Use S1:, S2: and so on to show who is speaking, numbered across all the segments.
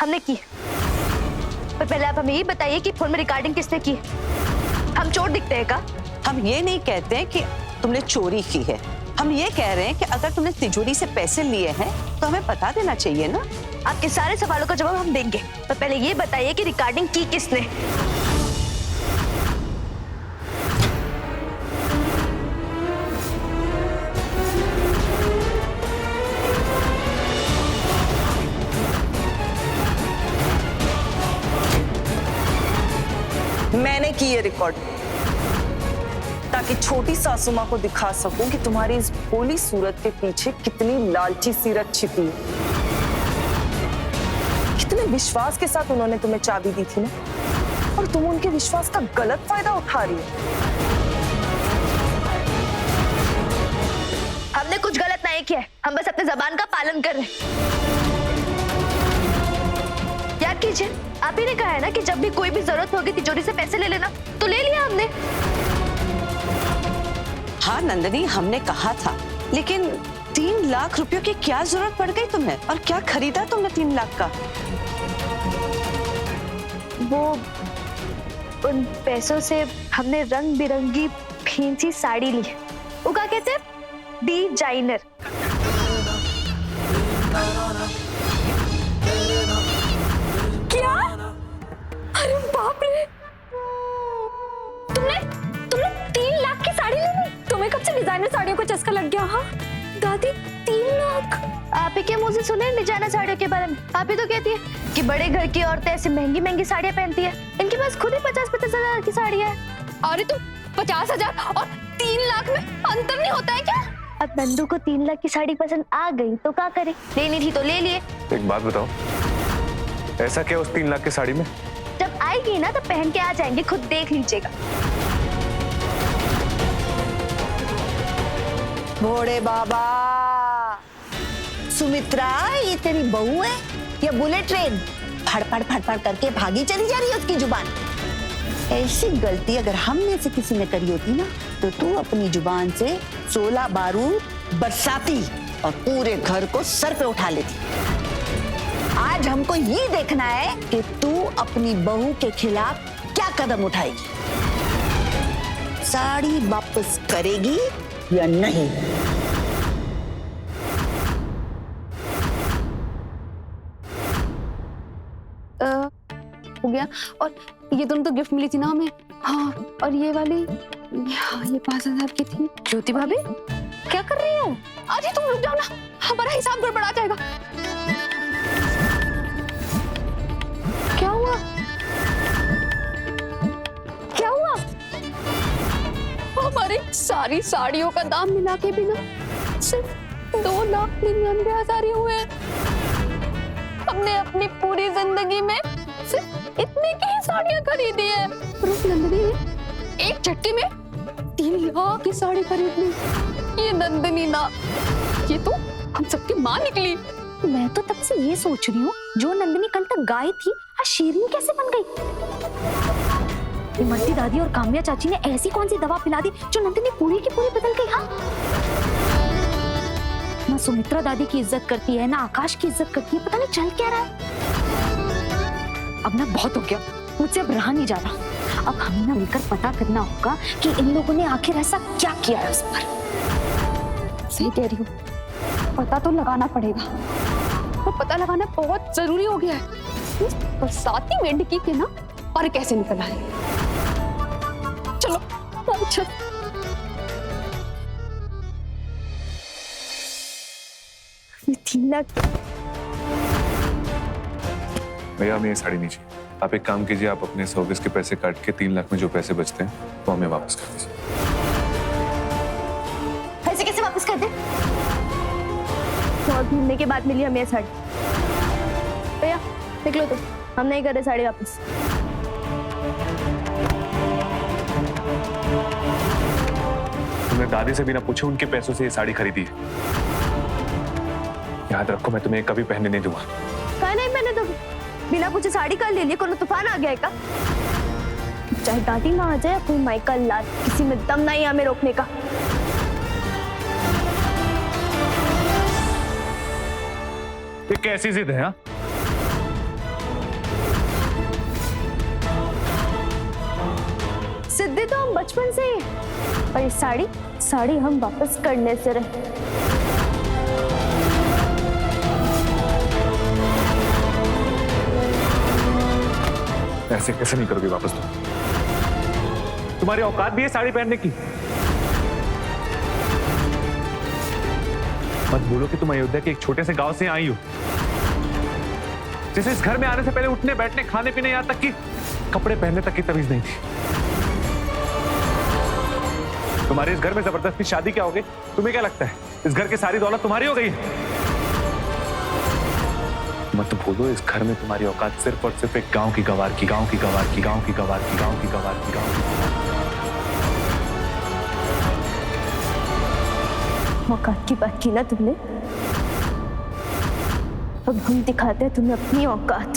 S1: हमने की। पर पहले आप हमें ये बताइए कि फोन में रिकॉर्डिंग किसने की? हम चोर दिखते हैं का?
S2: हम ये नहीं कहते हैं कि तुमने चोरी की है, हम ये कह रहे हैं कि अगर तुमने तिजोरी से पैसे लिए हैं तो हमें बता देना चाहिए ना।
S1: आपके सारे सवालों का जवाब हम देंगे, पर पहले ये बताइए कि रिकॉर्डिंग की किसने?
S2: मैंने की ये रिकॉर्ड ताकि छोटी सासू माँ को दिखा सकूं कि तुम्हारी इस भोली सूरत के पीछे कितनी लालची सीरत छिपी है। कितने विश्वास के साथ उन्होंने तुम्हें चाबी दी थी ना, और तुम उनके विश्वास का गलत फायदा उठा रही हो।
S1: हमने कुछ गलत नहीं किया है, हम बस अपने जबान का पालन कर रहे हैं। याद कीजिए, आप ही ने कहा है ना कि जब भी कोई भी जरूरत होगी तिजोरी से पैसे ले लेना, तो ले लिया हमने।
S2: हाँ नंदिनी, हमने कहा था, लेकिन 3 लाख रुपयों की क्या जरूरत पड़ गई तुम्हें, और क्या खरीदा तुमने 3 लाख का?
S1: वो उन पैसों से हमने रंग बिरंगी फैंसी साड़ी ली। वो क्या कहते हैं? डिजाइनर। क्या? अरे बाप रे, तुमने 3 लाख की साड़ी ले ली? तुम्हें कब से डिजाइनर साड़ियों का चस्का लग गया? हाँ दादी, 3 लाख? आप ही के मुंह से सुने डिजाइनर साड़ियों के बारे में? आप ही तो कहती है कि बड़े घर की औरतें ऐसी महंगी महंगी साड़ियां पहनती है। इनके पास खुद ही 50-50 हजार की साड़ियां है। अरे तो 50,000 और 3 लाख में अंतर नहीं होता है क्या? अब नंदू को 3 लाख की साड़ी पसंद आ गई तो क्या करे? लेनी थी तो ले लिए।
S3: एक बात बताओ, ऐसा क्या उस 3 लाख की साड़ी में?
S1: जब आएगी ना तो पहन के आ जाएंगे, खुद देख लीजिएगा।
S4: भोड़े बाबा, सुमित्रा ये तेरी बहू है या बुलेट ट्रेन? फड़फड़ फड़फड़ करके भागी चली जा रही है उसकी जुबान। ऐसी गलती अगर हम में से किसी ने करी होती ना, तो तू अपनी जुबान से 16 बारूद बरसाती और पूरे घर को सर पे उठा लेती। आज हमको ये देखना है कि तू अपनी बहू के खिलाफ क्या कदम उठाएगी। साड़ी वापस करेगी या नहीं?
S5: हो गया। और ये दोनों तो गिफ्ट मिली थी ना हमें। हाँ, और ये वाली ये 5,000 की थी।
S1: ज्योति भाभी, क्या कर रही हो?
S5: अरे तुम रुक जाओ ना, हमारा हिसाब गड़बड़ा जाएगा। क्या हुआ? क्या हुआ? हमारी सारी साड़ियों का दाम मिला के भी ना सिर्फ 2,99,000 ही हुए। हमने अपनी पूरी जिंदगी में सिर्फ इतने की ही साड़ियां खरीदी है। नंदिनी ने एक झटके में 3 लाख की साड़ी खरीद ली। ये नंदिनी ना, ये तो हम सबकी माँ निकली।
S1: मैं तो तब से ये सोच रही हूँ, जो नंदिनी कल तक गाय थी, आज शेरनी कैसे बन गई? इमरती दादी और काम्या चाची ने ऐसी कौन सी दवा पिला दी जो नंदिनी पूरी की पूरी बदल गई? हाँ, ना सुमित्रा दादी की इज्जत करती है, ना आकाश की इज्जत करती है। पता नहीं चल क्या रहा है। अब ना बहुत हो गया, मुझसे अब रहा नहीं जा रहा। अब हमें ना मिलकर पता करना होगा कि इन लोगों ने आखिर ऐसा क्या किया है उस पर।
S5: सही कह रही हूँ, पता तो लगाना पड़ेगा। तो पता लगाना बहुत जरूरी हो गया है। इस बरसाती मेंढकी के ना पर कैसे निकल आए। चलो अच्छा।
S3: भैया हमें ये साड़ी नहीं चाहिए। आप एक काम कीजिए, आप अपने सर्विस के पैसे काट के 3 लाख में जो पैसे बचते हैं वो हमें वापस कर दीजिए।
S1: पैसे कैसे वापस कर दे? बहुत घूमने के बाद मिली हमें ये साड़ी। भैया निकलो, तो हम नहीं कर रहे साड़ी वापस।
S3: तुमने दादी से बिना पूछे उनके पैसों से ये साड़ी खरीदी है। याद रखो, मैं तुम्हें कभी पहनने नहीं दूंगा।
S1: क्या नहीं पहने दोगे? बिना पूछे साड़ी कर ले ली, कोनो तूफान आ गया है क्या? चाहे दादी ना आ जाए, कोई माइकल लाल, किसी में दम नहीं हमें रोकने का।
S3: ये कैसी जिद है? हाँ,
S1: तो हम बचपन से ही, और ये साड़ी हम वापस करने से रहे।
S3: ऐसे कैसे नहीं करोगे वापस तुम? तुम्हारी औकात भी है साड़ी पहनने की? मत बोलो कि तुम अयोध्या के एक छोटे से गांव से आई हो, जिसे इस घर में आने से पहले उठने बैठने खाने पीने यहाँ तक कि कपड़े पहनने तक की तमीज नहीं थी। तुम्हारे इस घर में जबरदस्ती शादी क्या हो गई? तुम्हें क्या लगता है इस घर की सारी दौलत तुम्हारी हो गई है? मत बोलो इस घर में तुम्हारी औकात सिर्फ और सिर्फ एक गांव की गवार की
S1: औकात की बात की ना तुमने, अब हम दिखाते हैं तुम्हें अपनी औकात।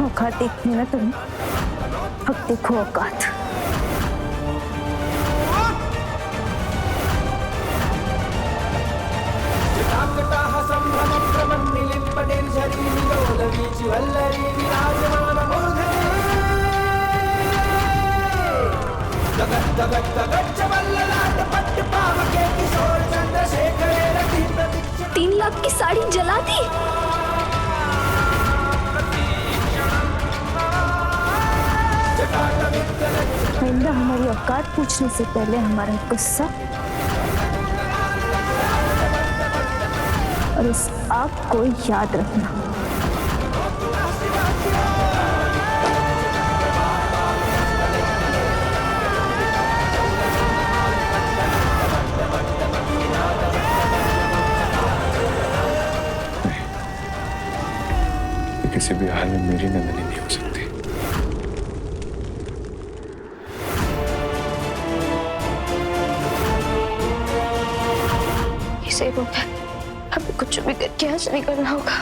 S1: औकात देखनी ना तुम, अब देखो औकात। तीन लाख की साड़ी जला दी। आइंदा हमारी औकात पूछने से पहले हमारा गुस्सा और इस आग को याद रखना।
S3: किसी भी हाल में मेरी नंदनी नहीं हो सकती।
S1: इसे वो हमें कुछ भी करके आज निकलना होगा।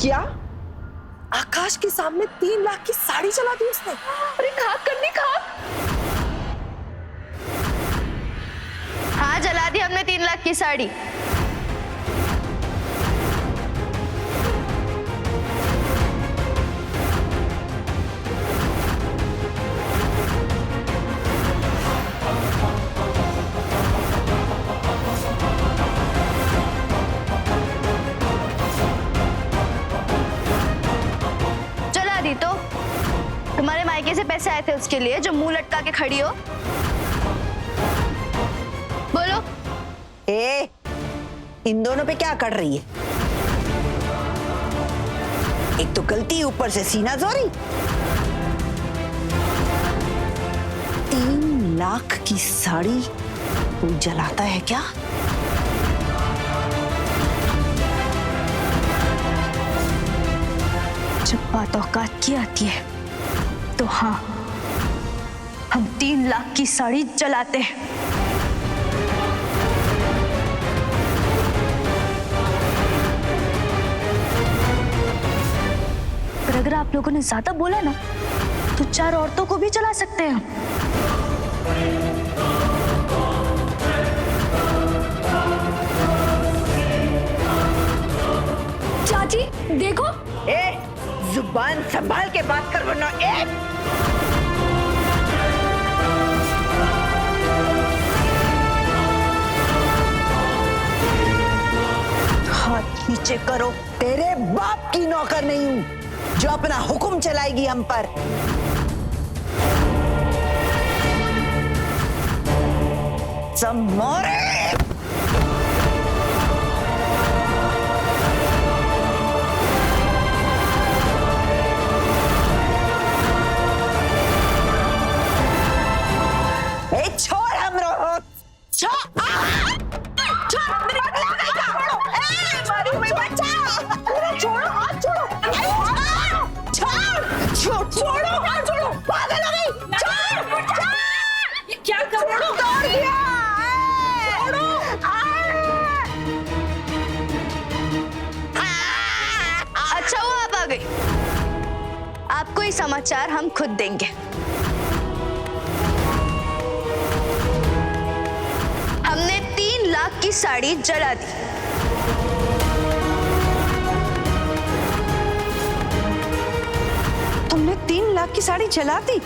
S2: क्या आकाश के सामने 3 लाख की साड़ी चला दी उसने?
S1: अरे खाक करनी खाक। हाँ जला दी हमने 3 लाख की साड़ी। तो तुम्हारे मायके से पैसे आए थे उसके लिए जो मुंह लटका के खड़ी हो।
S4: ए, इन दोनों पे क्या कर रही है? एक तो गलती, ऊपर से सीना जोरी। 3 लाख की साड़ी तू जलाता है क्या?
S1: जब बात औकात की आती है तो हाँ, हम 3 लाख की साड़ी जलाते हैं। पर अगर आप लोगों ने ज्यादा बोला ना तो 4 औरतों को भी जला सकते हैं हम। चाची देखो।
S4: ए, जुबान संभाल के बात कर वरना हाथ नीचे करो। तेरे बाप की नौकर नहीं हूं जो अपना हुक्म चलाएगी हम पर। समोरे छोड़ हमरो, छोड़ छोड़ो हाथ छोड़ो, छोड़ो हाथ छोड़ो, पागल हो गई, छोड़, ये क्या कर रहे हो? तोड़ दिया, छोड़ो,
S1: अच्छा हुआ आप आ गई। आपको ये समाचार हम खुद देंगे। हमने 3 लाख की साड़ी जला दी।
S4: तुमने 3 लाख की साड़ी जला दी?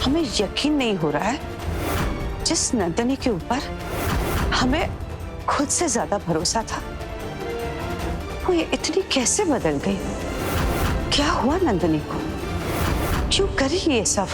S4: हमें यकीन नहीं हो रहा है, जिस नंदिनी के ऊपर हमें खुद से ज्यादा भरोसा था, वो ये इतनी कैसे बदल गई? क्या हुआ नंदिनी को? क्यों करी ये सब?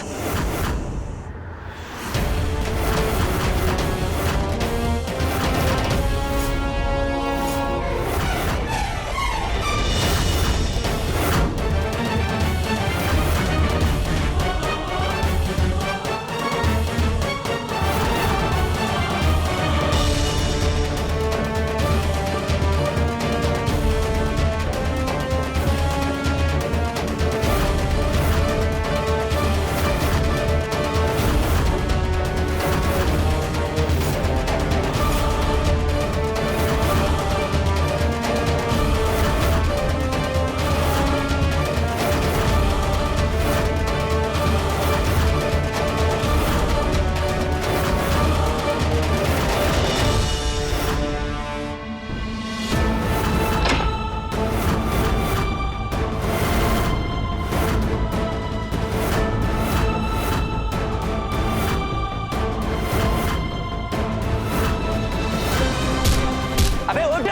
S6: अबे उठ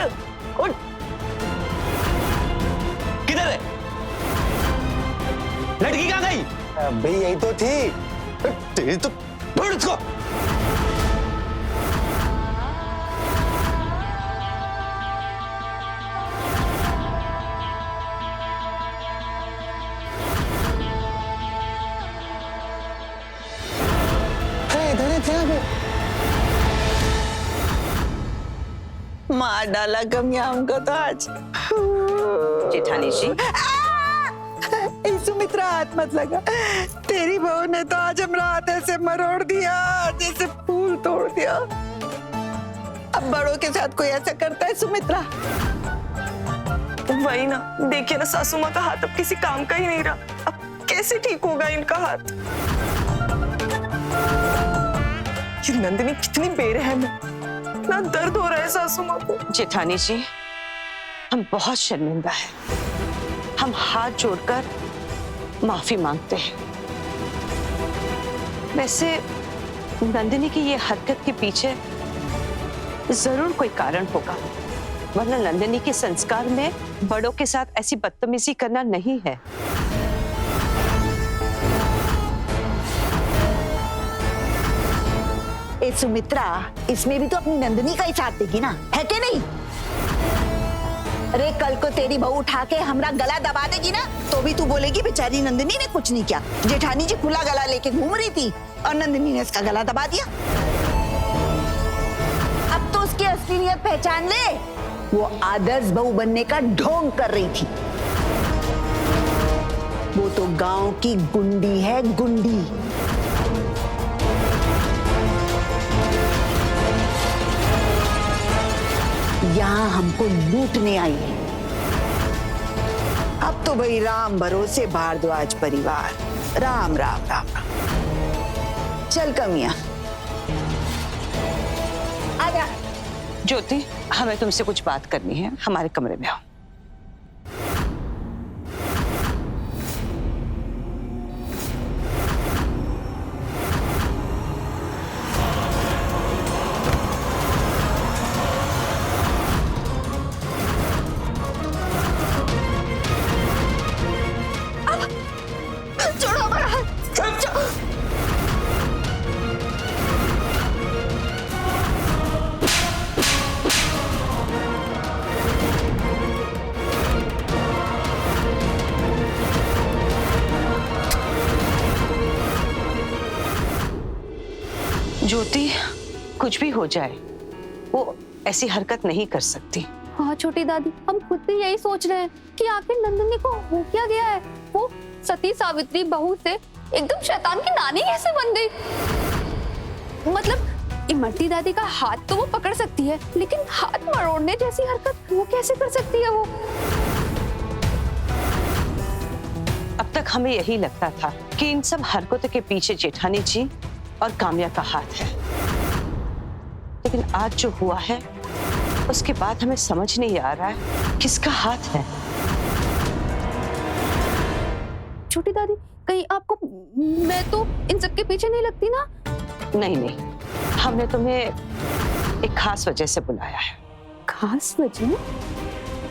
S6: उठ, किधर है लड़की? कहाँ गई?
S7: अबे यही तो थी।
S6: तेरी तो ढूंढ उसको।
S7: इधर ही थे अबे।
S4: मार डाला कमिया हमको तो आज।
S2: जेठानी जी,
S4: सुमित्रा हाथ मत लगा। तेरी बहू ने तो आज हमरा हाथ ऐसे मरोड़ दिया जैसे फूल तोड़ दिया। अब बड़ों के साथ कोई ऐसा करता है सुमित्रा?
S2: वही ना, देखिए ना, सासू माँ का हाथ अब किसी काम का ही नहीं रहा। अब कैसे ठीक होगा इनका हाथ? ये नंदिनी कितनी बेरहम है, इतना दर्द हो रहा है सासू माँ को।
S4: जेठानी जी, हम बहुत शर्मिंदा हैं। हम हाथ जोड़कर माफी मांगते हैं। वैसे नंदिनी की ये हरकत के पीछे जरूर कोई कारण होगा,
S8: वरना नंदिनी के संस्कार में बड़ों के साथ ऐसी बदतमीजी करना नहीं है।
S4: ए सुमित्रा, इसमें भी तो अपनी नंदिनी का ही साथ देगी ना, है कि नहीं? अरे कल को तेरी बहू उठा के हमरा गला दबा देगी ना, तो भी तू बोलेगी बेचारी नंदिनी ने कुछ नहीं किया। जेठानी जी खुला गला लेके घूम रही थी और नंदिनी ने इसका गला दबा दिया। अब तो उसकी असलियत पहचान ले, वो आदर्श बहू बनने का ढोंग कर रही थी। वो तो गांव की गुंडी है, गुंडी। यहाँ हमको लूटने आई है। अब तो भाई राम भरोसे भारद्वाज परिवार, राम राम राम राम। चल कमिया, आजा।
S8: ज्योति, हमें तुमसे कुछ बात करनी है, हमारे कमरे में आओ।
S1: छोड़ो हमारा हाथ।
S8: ज्योति, कुछ भी हो जाए वो ऐसी हरकत नहीं कर सकती।
S5: हाँ छोटी दादी, हम खुद भी यही सोच रहे हैं कि आखिर नंदिनी को हो क्या गया है। वो सती सावित्री बहू से एकदम शैतान की नानी कैसे बन गई? मतलब इमरती दादी का हाथ तो वो पकड़ सकती है, लेकिन हाथ मरोड़ने जैसी हरकत वो कैसे कर सकती है? वो
S8: अब तक हमें यही लगता था कि इन सब हरकतों के पीछे जेठानी जी और काम्या का हाथ है, लेकिन आज जो हुआ है उसके बाद हमें समझ नहीं आ रहा है किसका हाथ है।
S5: छोटी दादी, कहीं आपको मैं तो इन सब के पीछे नहीं लगती ना?
S8: नहीं नहीं, हमने तुम्हें एक खास वजह से बुलाया है।
S5: खास वजह?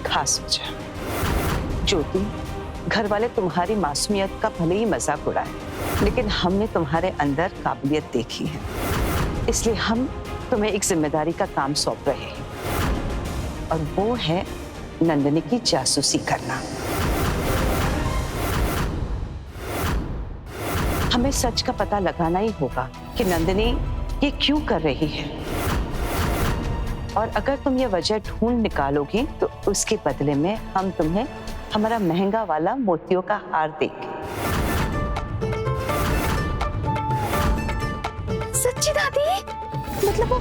S8: खास वजह ज्योति, घर वाले तुम्हारी मासूमियत का भले ही मजाक उड़ाए, लेकिन हमने तुम्हारे अंदर काबिलियत देखी है, इसलिए हम तुम्हें एक जिम्मेदारी का काम सौंप रहे हैं, और वो है नंदिनी की जासूसी करना। हमें सच का पता लगाना ही होगा कि नंदिनी ये क्यों कर रही है, और अगर तुम ये वजह ढूंढ निकालोगी तो उसके बदले में हम तुम्हें हमारा महंगा वाला मोतियों का हार देंगे।
S5: सच्ची दादी? मतलब वो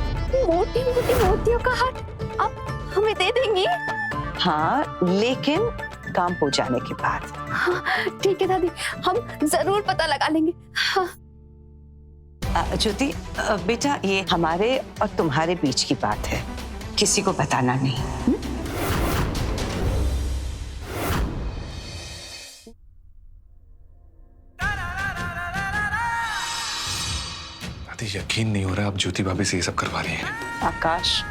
S5: मोटी मोटी मोतियों का हार आप हमें दे देंगी?
S8: हाँ, लेकिन काम हो जाने के बाद।
S5: हाँ ठीक है दादी, हम जरूर पता लगा लेंगे। हाँ।
S8: ज्योति बेटा, ये हमारे और तुम्हारे बीच की बात है, किसी को बताना नहीं।
S3: दादी, यकीन नहीं हो रहा आप ज्योति भाभी से ये सब करवा रही हैं।
S8: आकाश,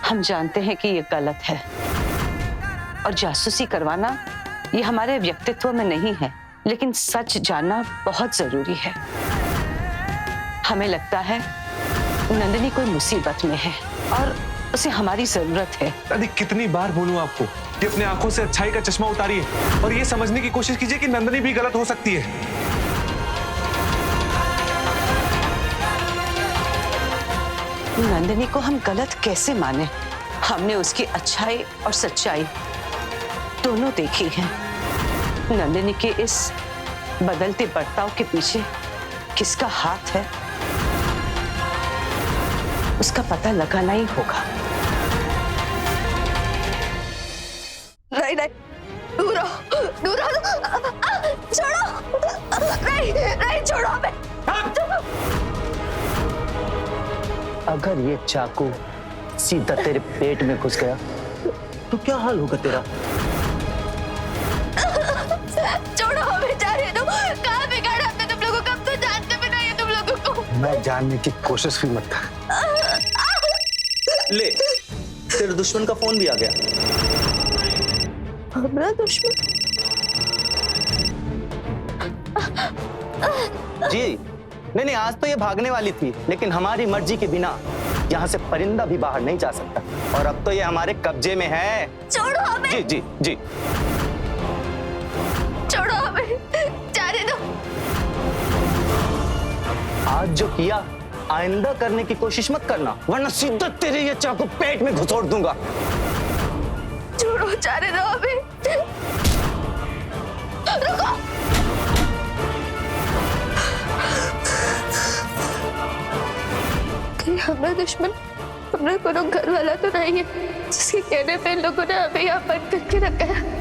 S8: हम जानते हैं कि ये गलत है, और जासूसी करवाना ये हमारे व्यक्तित्व में नहीं है, लेकिन सच जानना बहुत जरूरी है। हमें लगता है नंदिनी कोई मुसीबत में है और उसे हमारी जरूरत है।
S3: दादी, कितनी बार बोलूं आपको कि अपने आंखों से अच्छाई का चश्मा उतारिए और ये समझने की कोशिश कीजिए कि नंदिनी भी गलत हो सकती है।
S8: नंदिनी को हम गलत कैसे माने? हमने उसकी अच्छाई और सच्चाई दोनों देखी है। नंदिनी के इस बदलते बर्ताव के पीछे किसका हाथ है, उसका पता लगाना ही होगा।
S1: नहीं नहीं, दूर रहो, दूर रहो, छोड़ो, नहीं नहीं, छोड़ो हमें।
S6: अगर ये चाकू सीधा तेरे पेट में घुस गया तो क्या हाल होगा तेरा?
S1: छोड़ो हमें, जाने दो। कहाँ बिगाड़ा हमने तुम लोगों को? हम तो जानते भी नहीं है तुम लोगों को।
S7: मैं जानने की कोशिश भी मत कर।
S6: ले, तेरे दुश्मन का फोन भी आ गया।
S5: हमारा दुश्मन?
S6: जी नहीं, आज तो ये भागने वाली थी, लेकिन हमारी मर्जी के बिना यहाँ से परिंदा भी बाहर नहीं जा सकता, और अब तो ये हमारे कब्जे में है।
S1: छोड़ो हमें।
S6: जी जी जी।
S1: छोड़ो हमें, जाने दो।
S6: आज जो किया आइंदा करने की कोशिश मत करना, वरना सीधा तेरे ये चाकू पेट में घुसोड़ दूंगा।
S1: छोड़ो, जाने दो हमें। रुको।
S5: कि हमारा दुश्मन हमारा कोनो घर वाला तो नहीं है जिसके कहने पे लोगों ने हमें यहाँ बंद करके रखा है।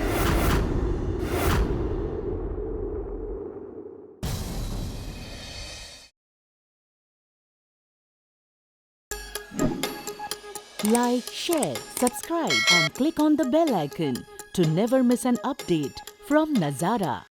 S9: Like, share, subscribe and click on the bell icon to never miss an update from Nazara.